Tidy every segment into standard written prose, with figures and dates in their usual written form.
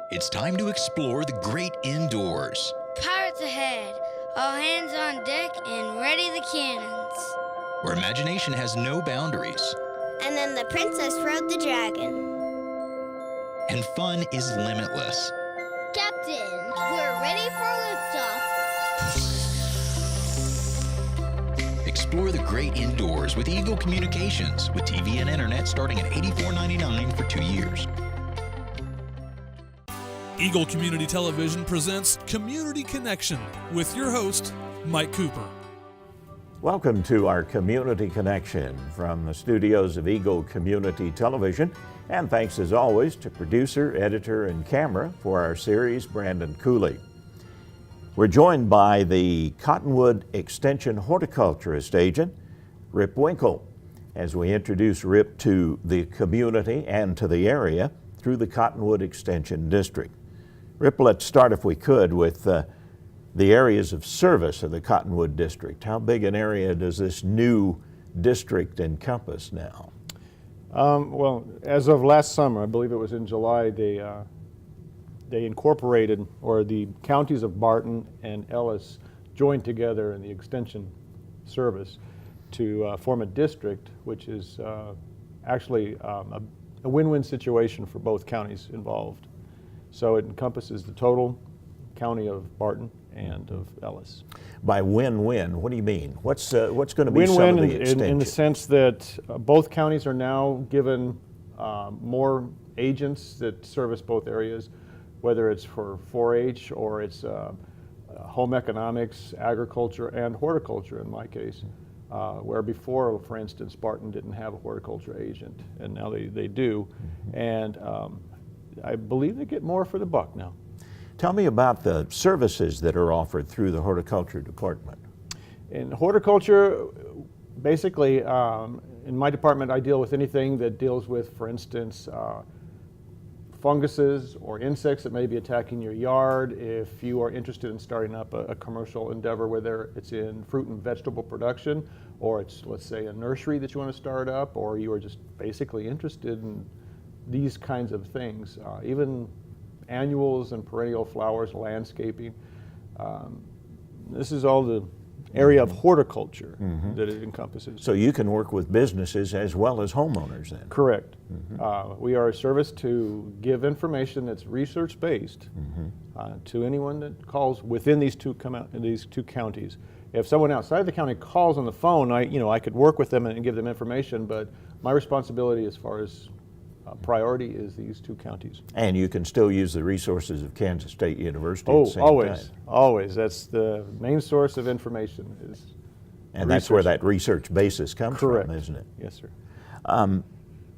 It's time to explore the great indoors. Pirates ahead, all hands on deck and ready the cannons. Where imagination has no boundaries. And then the princess rode the dragon. And fun is limitless. Captain, we're ready for liftoff. Explore the great indoors with Eagle Communications, with TV and internet starting at $84.99 for 2 years. Eagle Community Television presents Community Connection with your host, Mike Cooper. Welcome to our Community Connection from the studios of Eagle Community Television. And thanks as always to producer, editor, and camera for our series, Brandon Cooley. We're joined by the Cottonwood Extension horticulturist agent, Rip Winkel, as we introduce Rip to the community and to the area through the Cottonwood Extension District. Rip, let's start, if we could, with the areas of service of the Cottonwood District. How big an area does this new district encompass now? Well, as of last summer, I believe it was in July, they incorporated, or the counties of Barton and Ellis joined together in the extension service to form a district, which is actually a win-win situation for both counties involved. So it encompasses the total county of Barton and of Ellis. By win-win, what do you mean? What's going to be some of the extension? In the sense that both counties are now given more agents that service both areas, whether it's for 4-H or it's home economics, agriculture, and horticulture in my case, where before, for instance, Barton didn't have a horticulture agent, and now they do. And I believe they get more for the buck now. Tell me about the services that are offered through the horticulture department. In horticulture, basically, in my department, I deal with anything that deals with, for instance, funguses or insects that may be attacking your yard. If you are interested in starting up a commercial endeavor, whether it's in fruit and vegetable production, or it's, let's say, a nursery that you want to start up, or you are just basically interested in these kinds of things, even annuals and perennial flowers, landscaping. This is all the area of horticulture that it encompasses. So you can work with businesses as well as homeowners then? Correct. We are a service to give information that's research-based to anyone that calls within these two counties. If someone outside the county calls on the phone, I could work with them and give them information, but my responsibility as far as priority is these two counties. And you can still use the resources of Kansas State University at the same always, time. Always. That's the main source of information. And that's where that research basis comes Correct. from, isn't it? Yes, sir.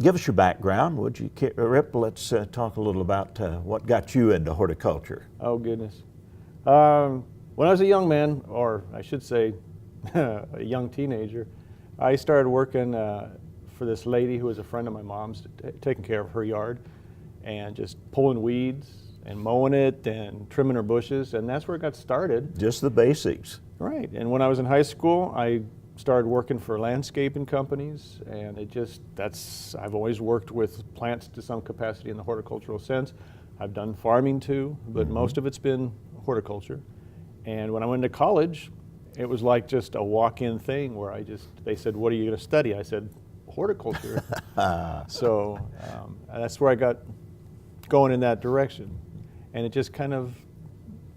Give us your background, would you, Rip? Let's talk a little about what got you into horticulture. Oh, goodness. When I was a young man, or I should say a young teenager, I started working for this lady who was a friend of my mom's, taking care of her yard and just pulling weeds and mowing it and trimming her bushes, and that's where it got started. Just the basics. Right, and when I was in high school, I started working for landscaping companies, and I've always worked with plants to some capacity in the horticultural sense. I've done farming too, but most of it's been horticulture. And when I went to college, it was like just a walk-in thing where they said, "What are you going to study?" I said, "Horticulture." So that's where I got going in that direction. And it just kind of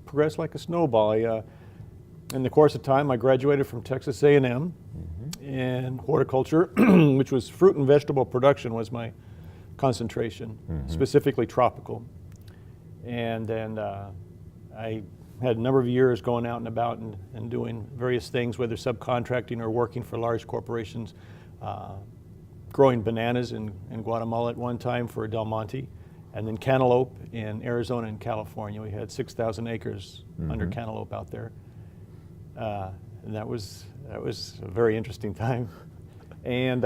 progressed like a snowball. In the course of time, I graduated from Texas A&M in horticulture, which was fruit and vegetable production was my concentration, specifically tropical. And then I had a number of years going out and about and doing various things, whether subcontracting or working for large corporations, growing bananas in Guatemala at one time for Del Monte, and then cantaloupe in Arizona and California. We had 6,000 acres under cantaloupe out there. And that was a very interesting time. And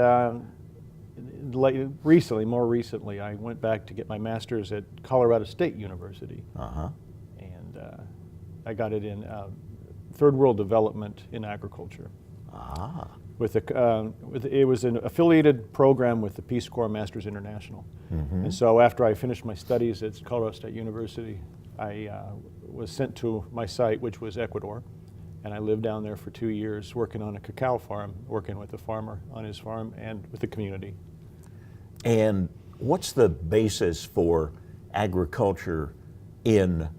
more recently, I went back to get my master's at Colorado State University. And I got it in third world development in agriculture. it was an affiliated program with the Peace Corps Masters International. And so after I finished my studies at Colorado State University, I was sent to my site, which was Ecuador, and I lived down there for 2 years working on a cacao farm, working with the farmer on his farm and with the community. And what's the basis for agriculture in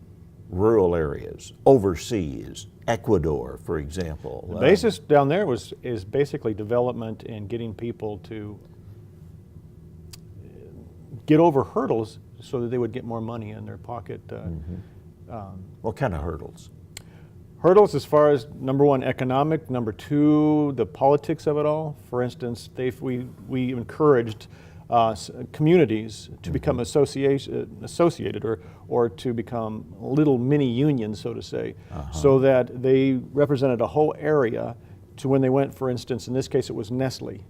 rural areas, overseas, Ecuador, for example? The basis down there is basically development and getting people to get over hurdles so that they would get more money in their pocket. What kind of hurdles? Hurdles as far as, number one, economic, number two, the politics of it all. For instance, we encouraged communities to become associated or to become little mini unions, so to say, so that they represented a whole area to when they went, for instance, in this case it was Nestle,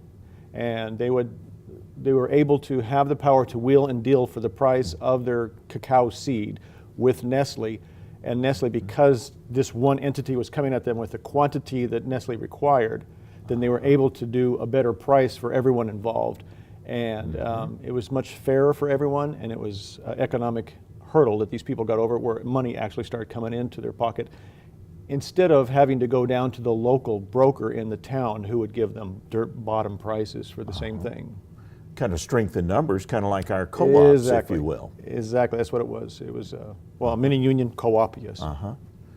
and they were able to have the power to wheel and deal for the price of their cacao seed with Nestle. And Nestle, because this one entity was coming at them with the quantity that Nestle required, then they were able to do a better price for everyone involved. And it was much fairer for everyone, and it was an economic hurdle that these people got over where money actually started coming into their pocket instead of having to go down to the local broker in the town who would give them dirt bottom prices for the same thing. Kind of strength in numbers, kind of like our co-ops, if you will. Exactly, that's what it was. It was, well, a mini union co-op, yes.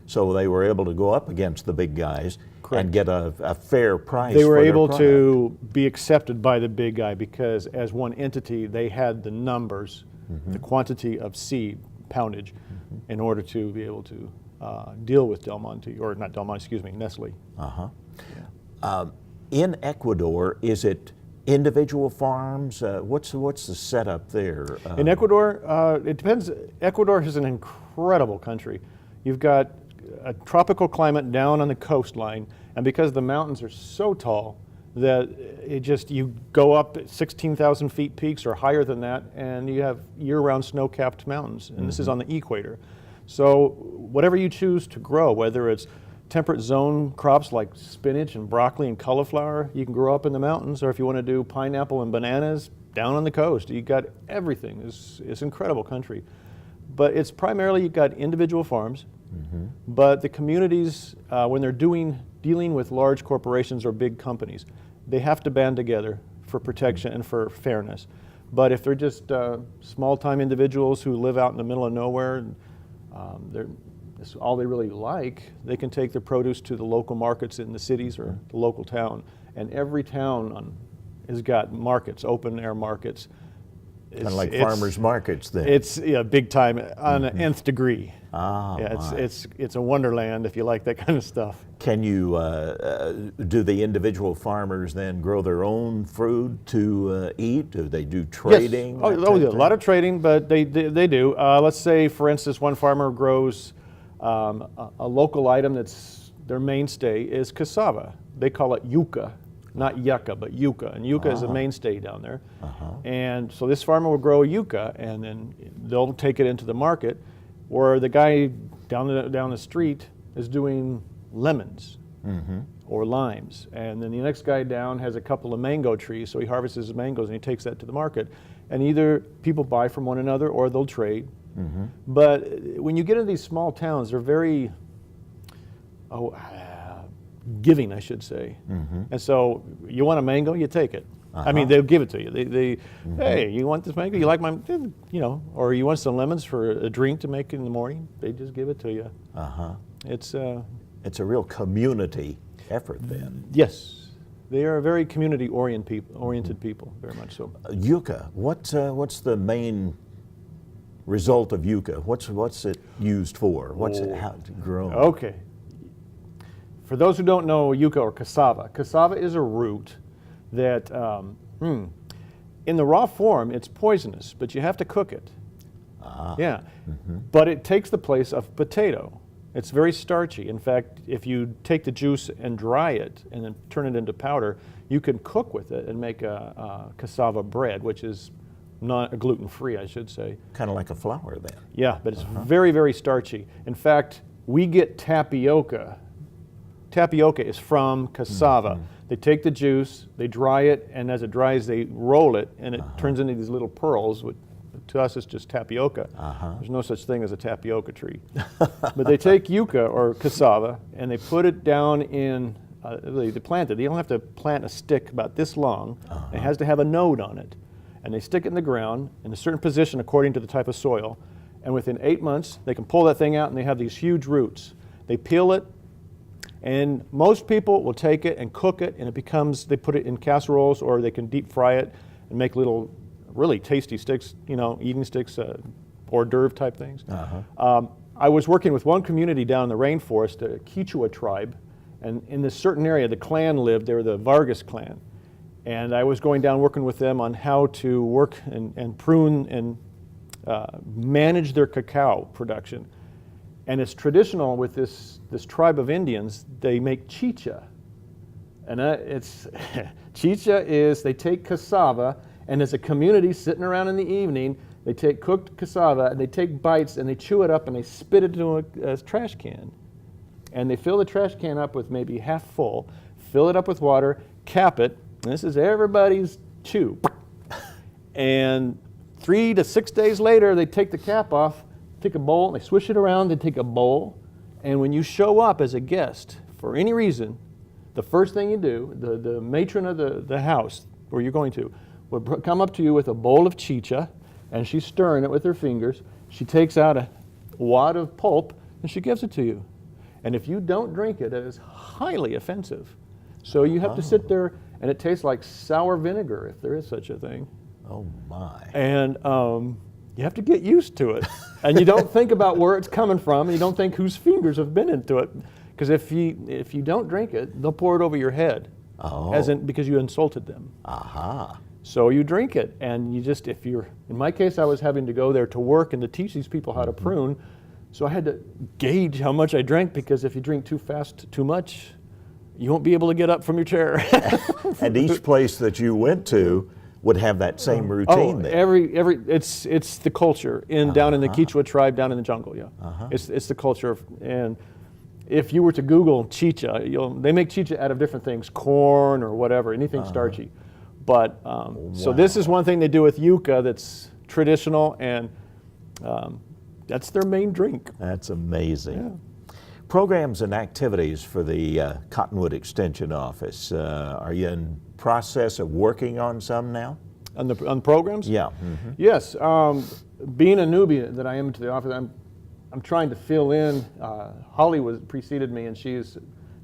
So they were able to go up against the big guys and get a fair price. They were for able their to be accepted by the big guy because as one entity, they had the numbers, the quantity of seed poundage in order to be able to deal with Del Monte, or not Del Monte, excuse me, Nestle. In Ecuador, is it individual farms? What's the setup there? In Ecuador, it depends. Ecuador is an incredible country. You've got a tropical climate down on the coastline, and because the mountains are so tall that you go up 16,000 feet peaks or higher than that, and you have year-round snow-capped mountains, and this is on the equator. So whatever you choose to grow, whether it's temperate zone crops like spinach and broccoli and cauliflower, you can grow up in the mountains, or if you want to do pineapple and bananas, down on the coast. You got everything. It's an incredible country. But it's primarily, you've got individual farms, but the communities, when they're dealing with large corporations or big companies, they have to band together for protection and for fairness. But if they're just small-time individuals who live out in the middle of nowhere, it's all they really like, they can take their produce to the local markets in the cities or the local town. And every town has got markets, open-air markets. Kind of like farmers markets then. It's big time on an nth degree. It's a wonderland if you like that kind of stuff. Can you, do the individual farmers then grow their own food to eat? Do they do trading? Yes. Oh, yeah, a lot of trading, but they do. Let's say, for instance, one farmer grows a local item that's their mainstay is cassava. They call it yuca. Not yucca, but yuca. And yuca is a mainstay down there. And so this farmer will grow yucca, and then they'll take it into the market, or the guy down the street is doing lemons or limes. And then the next guy down has a couple of mango trees, so he harvests his mangoes and he takes that to the market. And either people buy from one another or they'll trade. But when you get into these small towns, they're very giving, I should say. And so you want a mango, you take it. I mean, they'll give it to you. Hey, you want this mango? You like my, or you want some lemons for a drink to make in the morning? They just give it to you. It's a real community effort then. Yes, they are a very community-oriented people, very much so. Yucca, what's the main result of yucca? What's it used for? What's it how to grow? Okay. For those who don't know yucca or cassava is a root that, in the raw form, it's poisonous, but you have to cook it. Yeah, but it takes the place of potato. It's very starchy. In fact, if you take the juice and dry it and then turn it into powder, you can cook with it and make a cassava bread, which is not gluten-free, I should say. Kind of like a flour then. Yeah, but it's very, very starchy. In fact, we get tapioca. Tapioca is from cassava. They take the juice, they dry it, and as it dries, they roll it, and it turns into these little pearls. Which, to us, it's just tapioca. There's no such thing as a tapioca tree. But they take yucca or cassava, and they put it down in, they plant it. They don't have to plant a stick about this long. It has to have a node on it. And they stick it in the ground in a certain position according to the type of soil. And within 8 months, they can pull that thing out, and they have these huge roots. They peel it, and most people will take it and cook it, and it becomes, they put it in casseroles, or they can deep fry it and make little really tasty sticks, you know, eating sticks, hors d'oeuvre type things. I was working with one community down in the rainforest, the Quechua tribe, and in this certain area, the clan lived. They were the Vargas clan. And I was going down working with them on how to work and prune and manage their cacao production. And it's traditional with this tribe of Indians, they make chicha. And it's chicha is, they take cassava, and as a community sitting around in the evening, they take cooked cassava and they take bites and they chew it up and they spit it into a trash can. And they fill the trash can up with maybe half full, fill it up with water, cap it, and this is everybody's chew. And 3 to 6 days later, they take the cap off, take a bowl, and they swish it around, they take a bowl, and when you show up as a guest, for any reason, the first thing you do, the matron of the house where you're going to, would come up to you with a bowl of chicha, and she's stirring it with her fingers. She takes out a wad of pulp, and she gives it to you. And if you don't drink it, it is highly offensive. So you have to sit there, and it tastes like sour vinegar, if there is such a thing. Oh my. And you have to get used to it. And you don't think about where it's coming from, and you don't think whose fingers have been into it. Because if you don't drink it, they'll pour it over your head. Because you insulted them. So you drink it, and you just, if you're, in my case, I was having to go there to work and to teach these people how to prune. So I had to gauge how much I drank, because if you drink too fast, too much, you won't be able to get up from your chair. And each place that you went to would have that same routine there. It's the culture down in the Quechua tribe, down in the jungle, It's the culture, and if you were to Google chicha, they make chicha out of different things, corn or whatever, anything starchy. But, so this is one thing they do with yucca that's traditional, and that's their main drink. That's amazing. Programs and activities for the Cottonwood Extension Office. Are you in process of working on some now? On programs? Yeah. Yes. Being a newbie that I am to the office, I'm trying to fill in. Holly preceded me, and she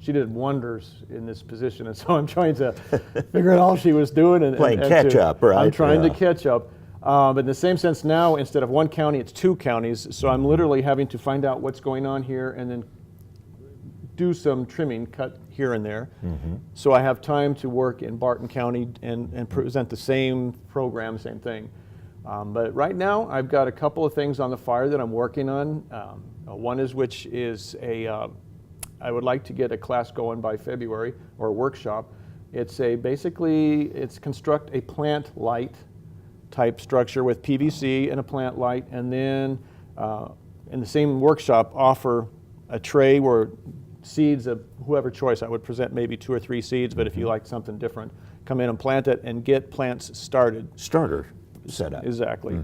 did wonders in this position, and so I'm trying to figure out all she was doing. And playing catch up, right? I'm trying to catch up. But in the same sense now, instead of one county, it's 2 counties, so I'm literally having to find out what's going on here and then do some trimming, cut here and there. So I have time to work in Barton County and present the same program, same thing. But right now, I've got a couple of things on the fire that I'm working on. One is I would like to get a class going by February, or a workshop. It's construct a plant light type structure with PVC and a plant light, and then in the same workshop offer a tray where seeds of whoever choice, I would present maybe 2 or 3 seeds, but if you like something different, come in and plant it and get plants started. Starter set up. Exactly.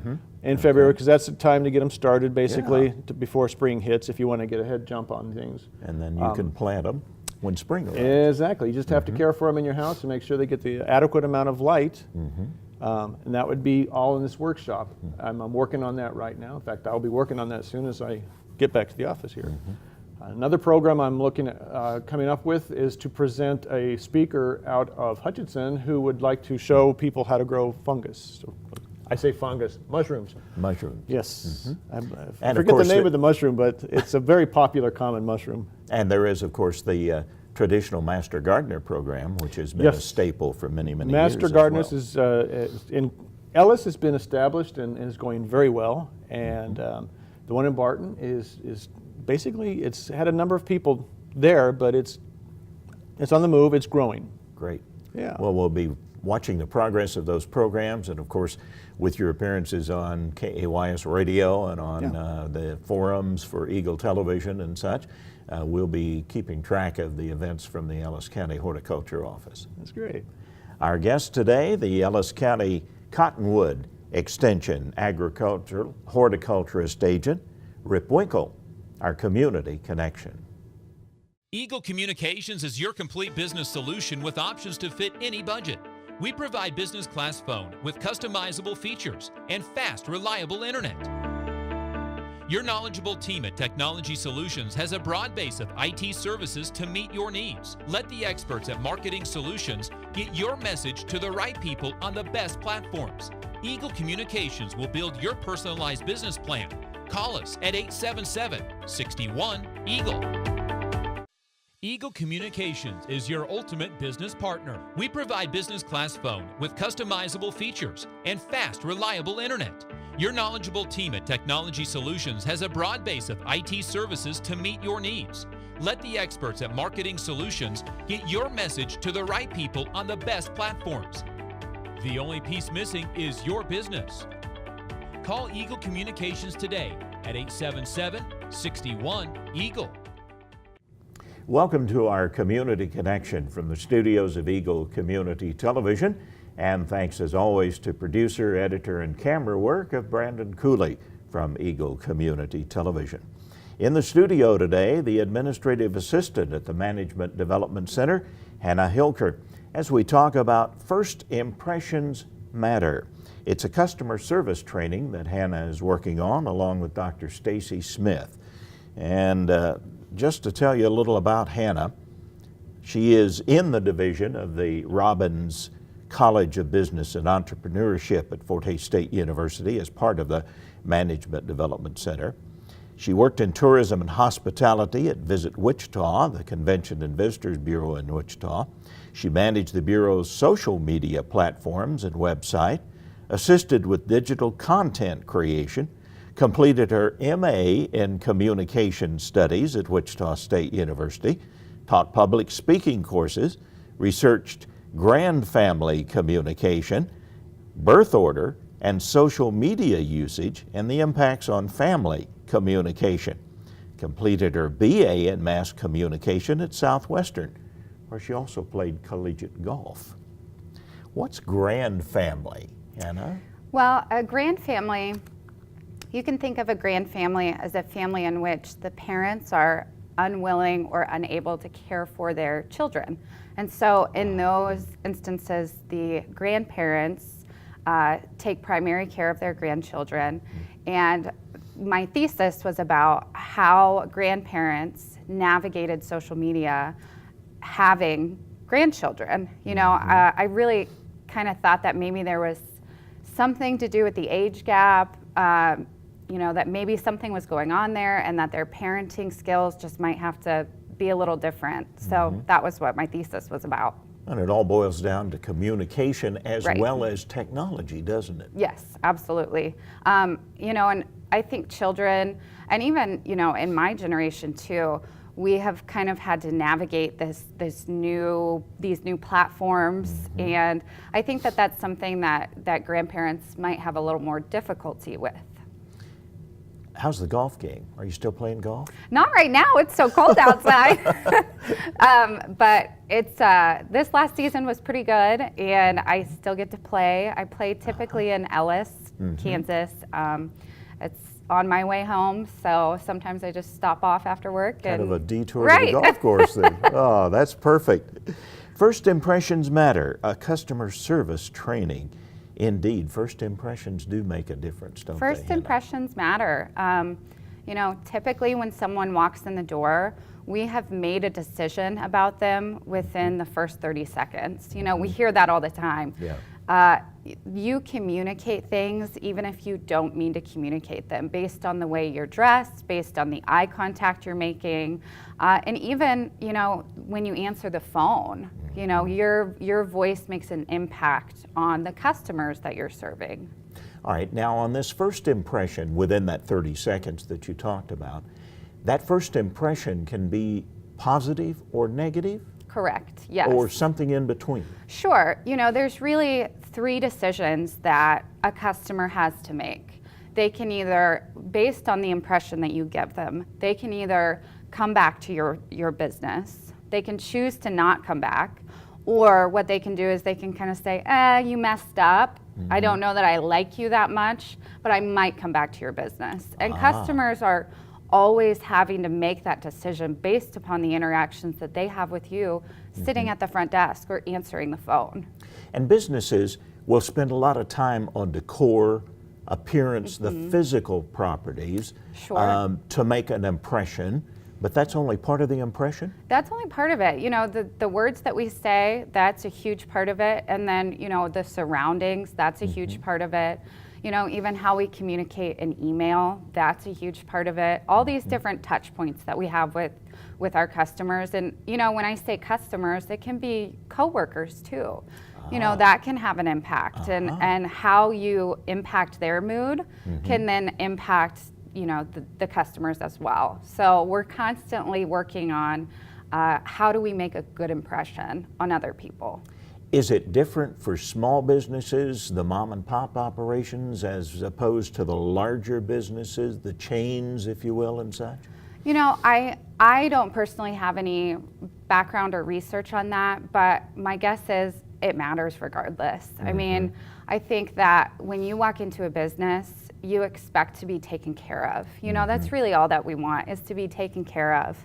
In February, because that's the time to get them started, basically, before spring hits, if you want to get a head jump on things. And then you can plant them when spring arrives. Exactly. You just have to care for them in your house and make sure they get the adequate amount of light. And that would be all in this workshop. I'm working on that right now. In fact, I'll be working on that as soon as I get back to the office here. Another program I'm looking at coming up with is to present a speaker out of Hutchinson who would like to show people how to grow fungus. So, I say fungus, mushrooms. Mushrooms. Yes. I And forget the name of the mushroom, but it's a very popular common mushroom. And there is, of course, the traditional Master Gardener program, which has been a staple for many, many years. Master Gardeners is in Ellis has been established and is going very well, and the one in Barton is basically, it's had a number of people there, but it's on the move. It's growing. Great. Yeah. Well, we'll be watching the progress of those programs, and of course with your appearances on KAYS radio and on the forums for Eagle Television and such, we'll be keeping track of the events from the Ellis County Horticulture Office. That's great. Our guest today, the Ellis County Cottonwood Extension Agricultural Horticulturist Agent, Rip Winkel, our community connection. Eagle Communications is your complete business solution with options to fit any budget. We provide business class phone with customizable features and fast, reliable internet. Your knowledgeable team at Technology Solutions has a broad base of IT services to meet your needs. Let the experts at Marketing Solutions get your message to the right people on the best platforms. Eagle Communications will build your personalized business plan. Call us at 877-61-EAGLE. Eagle Communications is your ultimate business partner. We provide business class phone with customizable features and fast, reliable internet. Your knowledgeable team at Technology Solutions has a broad base of IT services to meet your needs. Let the experts at Marketing Solutions get your message to the right people on the best platforms. The only piece missing is your business. Call Eagle Communications today at 877-61-EAGLE. Welcome to our Community Connection from the studios of Eagle Community Television, and thanks as always to producer, editor, and camera work of Brandon Cooley from Eagle Community Television. In the studio today, the administrative assistant at the Management Development Center, Hannah Hilker, as we talk about First Impressions Matter. It's a customer service training that Hannah is working on along with Dr. Stacy Smith. And just to tell you a little about Hannah, she is in the division of the Robbins College of Business and Entrepreneurship at Fort Hays State University as part of the Management Development Center. She worked in tourism and hospitality at Visit Wichita, the Convention and Visitors Bureau in Wichita. She managed the Bureau's social media platforms and website, assisted with digital content creation, completed her MA in Communication Studies at Wichita State University, taught public speaking courses, researched grand family communication, birth order, and social media usage and the impacts on family communication. Completed her BA in Mass Communication at Southwestern, where she also played collegiate golf. What's grand family, Hannah? Well, a grand family, you can think of a grand family as a family in which the parents are unwilling or unable to care for their children. And so in those instances, the grandparents take primary care of their grandchildren. And my thesis was about how grandparents navigated social media having grandchildren. You know, I really kind of thought that maybe there was something to do with the age gap, you know, that maybe something was going on there and that their parenting skills just might have to be a little different. So that was what my thesis was about. And it all boils down to communication as well as technology, doesn't it? Yes, absolutely. You know, and I think children, and even, you know, in my generation too, we have kind of had to navigate these new platforms, and I think that that's something that grandparents might have a little more difficulty with. How's the golf game? Are you still playing golf? Not right now, it's so cold outside. But it's this last season was pretty good, and I still get to play. I play typically in Ellis, Kansas. It's on my way home, so sometimes I just stop off after work. Kind of a detour to the golf course then. Oh, that's perfect. First Impressions Matter, a customer service training. Indeed, first impressions do make a difference, don't they? First impressions matter. You know, typically when someone walks in the door, we have made a decision about them within the first 30 seconds. You know, we hear that all the time. Yeah. You communicate things even if you don't mean to communicate them, based on the way you're dressed, based on the eye contact you're making, and even, you know, when you answer the phone. You know, your voice makes an impact on the customers that you're serving. All right, now on this first impression within that 30 seconds that you talked about, that first impression can be positive or negative? Correct, yes. Or something in between? Sure. You know, there's really 3 decisions that a customer has to make. They can either, based on the impression that you give them, they can either come back to your business, they can choose to not come back, or what they can do is they can kind of say, you messed up. I don't know that I like you that much, but I might come back to your business. And customers are always having to make that decision based upon the interactions that they have with you sitting at the front desk or answering the phone. And businesses will spend a lot of time on decor, appearance, the physical properties to make an impression. But that's only part of the impression? That's only part of it. You know, the words that we say, that's a huge part of it. And then, you know, the surroundings, that's a huge part of it. You know, even how we communicate in email, that's a huge part of it. All these different touch points that we have with our customers. And, you know, when I say customers, it can be coworkers too. You know, that can have an impact. And how you impact their mood can then impact, you know, the customers as well. So we're constantly working on how do we make a good impression on other people. Is it different for small businesses, the mom and pop operations, as opposed to the larger businesses, the chains, if you will, and such? You know, I don't personally have any background or research on that, but my guess is it matters regardless. I mean, I think that when you walk into a business, you expect to be taken care of. You know, that's really all that we want, is to be taken care of.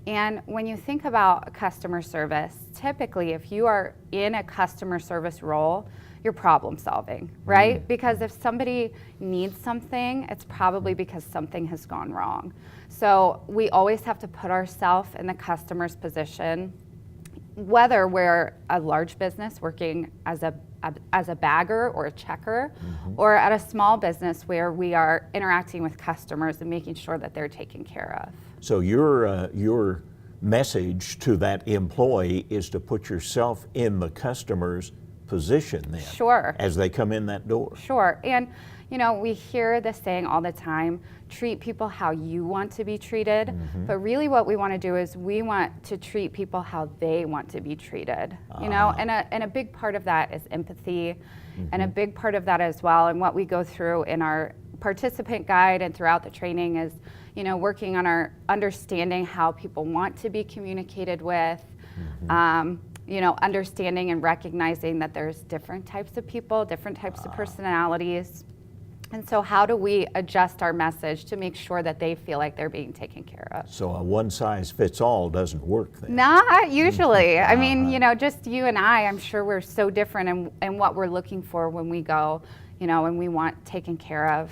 And when you think about customer service, typically if you are in a customer service role, you're problem solving, right? Because if somebody needs something, it's probably because something has gone wrong. So we always have to put ourselves in the customer's position, whether we're a large business working as a bagger or a checker, or at a small business where we are interacting with customers and making sure that they're taken care of. So your message to that employee is to put yourself in the customer's position then. Sure. As they come in that door. Sure. And you know, we hear this saying all the time, treat people how you want to be treated. But really what we want to do is we want to treat people how they want to be treated. You know, and a big part of that is empathy, and a big part of that as well, and what we go through in our participant guide and throughout the training is, you know, working on our understanding how people want to be communicated with, you know, understanding and recognizing that there's different types of people, different types of personalities. And so how do we adjust our message to make sure that they feel like they're being taken care of? So a one-size-fits-all doesn't work then? Not usually. I mean, you know, just you and I'm sure we're so different in what we're looking for when we go, you know, and we want taken care of.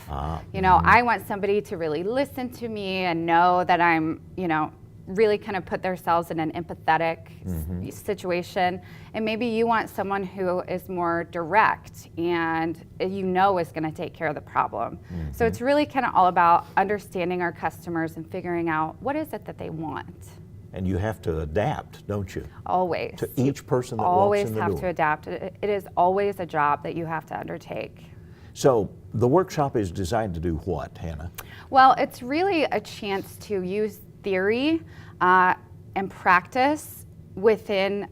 You know, I want somebody to really listen to me and know that I'm, you know, really kind of put themselves in an empathetic situation. And maybe you want someone who is more direct and you know is going to take care of the problem. So it's really kind of all about understanding our customers and figuring out what is it that they want. And you have to adapt, don't you? Always. To each person that walks in the door. Always have to adapt. It is always a job that you have to undertake. So the workshop is designed to do what, Hannah? Well, it's really a chance to use theory and practice within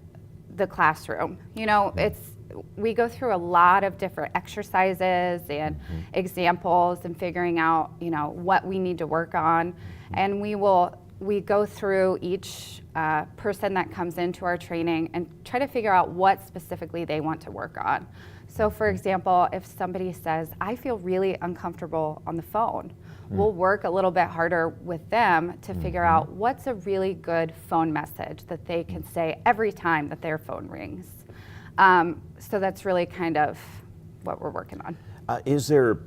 the classroom. You know, we go through a lot of different exercises and examples and figuring out, you know, what we need to work on. And we go through each person that comes into our training and try to figure out what specifically they want to work on. So for example, if somebody says, I feel really uncomfortable on the phone, we'll work a little bit harder with them to figure out what's a really good phone message that they can say every time that their phone rings. So that's really kind of what we're working on. Is there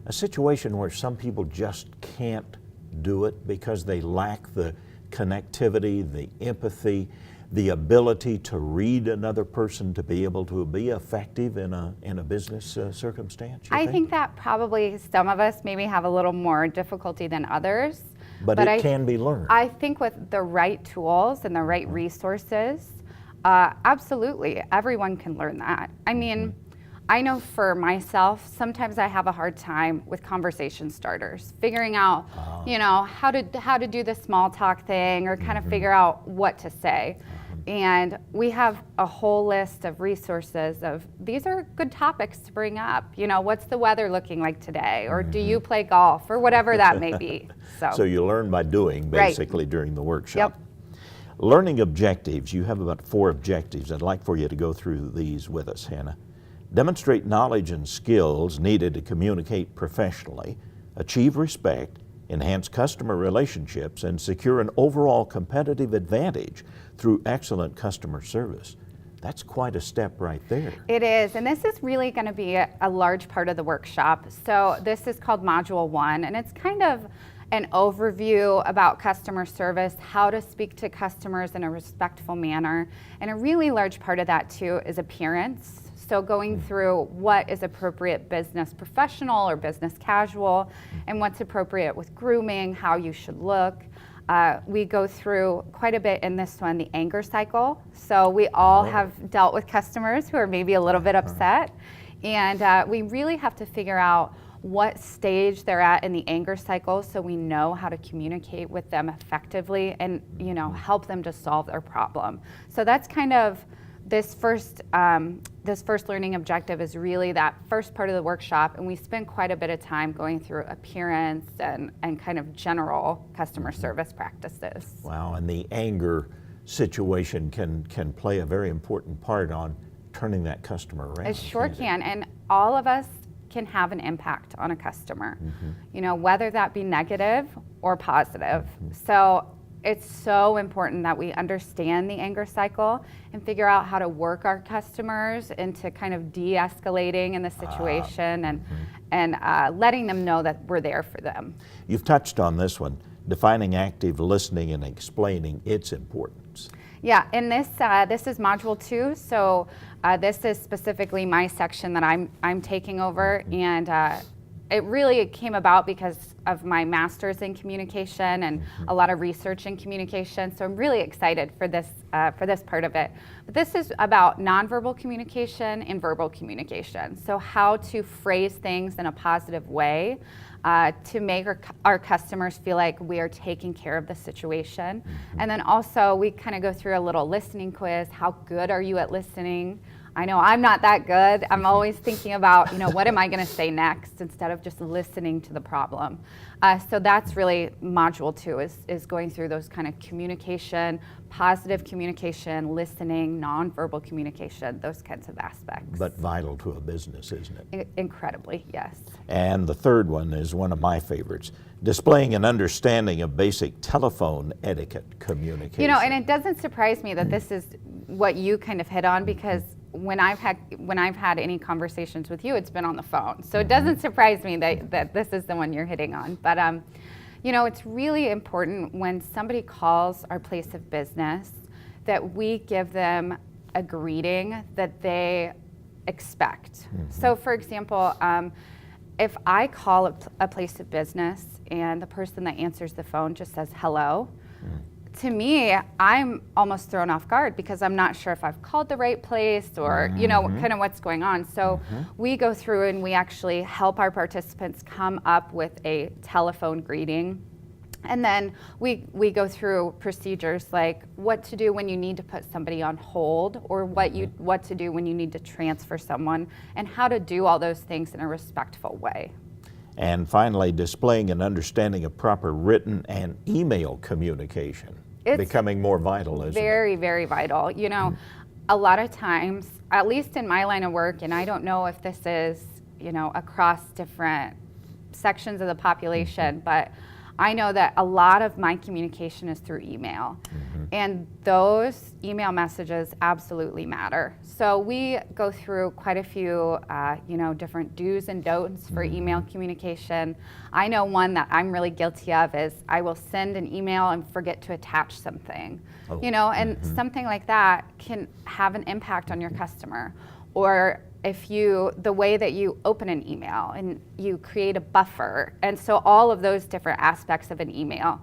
a situation where some people just can't do it because they lack the connectivity, the empathy, the ability to read another person to be able to be effective in a business circumstance? I think that probably some of us maybe have a little more difficulty than others. But it can be learned. I think with the right tools and the right resources, absolutely, everyone can learn that. I mean, I know for myself, sometimes I have a hard time with conversation starters, figuring out, you know, how to do the small talk thing or kind of figure out what to say. And we have a whole list of resources of these are good topics to bring up. What's the weather looking like today? Or do you play golf? Or whatever that may be. So you learn by doing, basically, during the workshop. Yep. Learning objectives. You have about 4 objectives. I'd like for you to go through these with us, Hannah. Demonstrate knowledge and skills needed to communicate professionally, achieve respect, enhance customer relationships, and secure an overall competitive advantage through excellent customer service. That's quite a step right there. It is, and this is really going to be a large part of the workshop. So this is called Module 1, and it's kind of an overview about customer service, how to speak to customers in a respectful manner. And a really large part of that too is appearance. So going through what is appropriate business professional or business casual, and what's appropriate with grooming, how you should look. We go through quite a bit in this one, the anger cycle. So we all have dealt with customers who are maybe a little bit upset. And we really have to figure out what stage they're at in the anger cycle so we know how to communicate with them effectively and help them to solve their problem. So that's kind of this first learning objective is really that first part of the workshop, and we spend quite a bit of time going through appearance and kind of general customer service practices. Wow, and the anger situation can play a very important part on turning that customer around. It sure can, and all of us can have an impact on a customer, whether that be negative or positive. So it's so important that we understand the anger cycle and figure out how to work our customers into kind of de-escalating in the situation and letting them know that we're there for them. You've touched on this one, defining active listening and explaining its importance. Yeah, and this is Module 2, so this is specifically my section that I'm taking over, and it really came about because of my master's in communication and a lot of research in communication. So I'm really excited for this part of it. But this is about nonverbal communication and verbal communication. So how to phrase things in a positive way to make our customers feel like we are taking care of the situation. And then also we kind of go through a little listening quiz. How good are you at listening? I know I'm not that good. I'm always thinking about, what am I going to say next instead of just listening to the problem. So that's really Module 2 is going through those kind of communication, positive communication, listening, nonverbal communication, those kinds of aspects. But vital to a business, isn't it? Incredibly, yes. And the third one is one of my favorites, displaying an understanding of basic telephone etiquette communication. And it doesn't surprise me that this is what you kind of hit on, because when I've had any conversations with you, it's been on the phone. So it doesn't surprise me that this is the one you're hitting on. But it's really important when somebody calls our place of business that we give them a greeting that they expect. So for example, if I call a place of business and the person that answers the phone just says hello, to me, I'm almost thrown off guard because I'm not sure if I've called the right place or, kind of what's going on. So we go through and we actually help our participants come up with a telephone greeting. And then we go through procedures like what to do when you need to put somebody on hold, or what to do when you need to transfer someone, and how to do all those things in a respectful way. And finally, displaying an understanding of proper written and email communication. It's becoming more vital, isn't it? Very, very vital. A lot of times, at least in my line of work, and I don't know if this is, across different sections of the population, but I know that a lot of my communication is through email. And those email messages absolutely matter. So we go through quite a few, different do's and don'ts for email communication. I know one that I'm really guilty of is I will send an email and forget to attach something. And something like that can have an impact on your customer. Or if the way that you open an email and you create a buffer. And so all of those different aspects of an email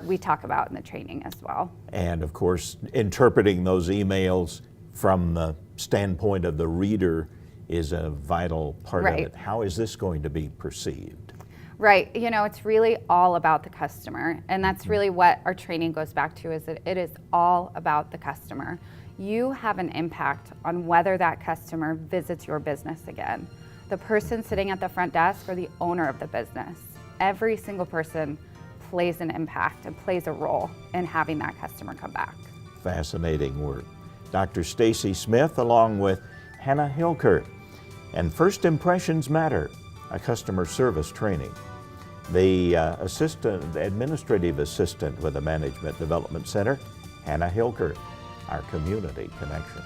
we talk about in the training as well. And of course, interpreting those emails from the standpoint of the reader is a vital part of it. How is this going to be perceived? Right. You know, it's really all about the customer. And that's really what our training goes back to, is that it is all about the customer. You have an impact on whether that customer visits your business again. The person sitting at the front desk or the owner of the business. Every single person plays an impact and plays a role in having that customer come back. Fascinating work. Dr. Stacy Smith along with Hannah Hilker. And First Impressions Matter, a customer service training. The administrative assistant with the Management Development Center, Hannah Hilker, our community connection.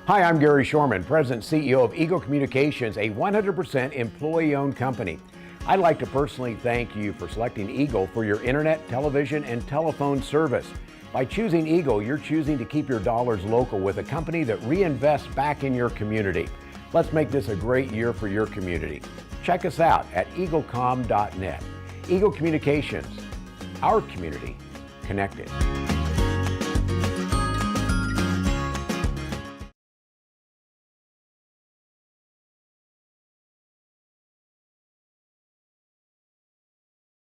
Hi, I'm Gary Shorman, President and CEO of Eagle Communications, a 100% employee-owned company. I'd like to personally thank you for selecting Eagle for your internet, television, and telephone service. By choosing Eagle, you're choosing to keep your dollars local with a company that reinvests back in your community. Let's make this a great year for your community. Check us out at eaglecom.net. Eagle Communications, our community connected.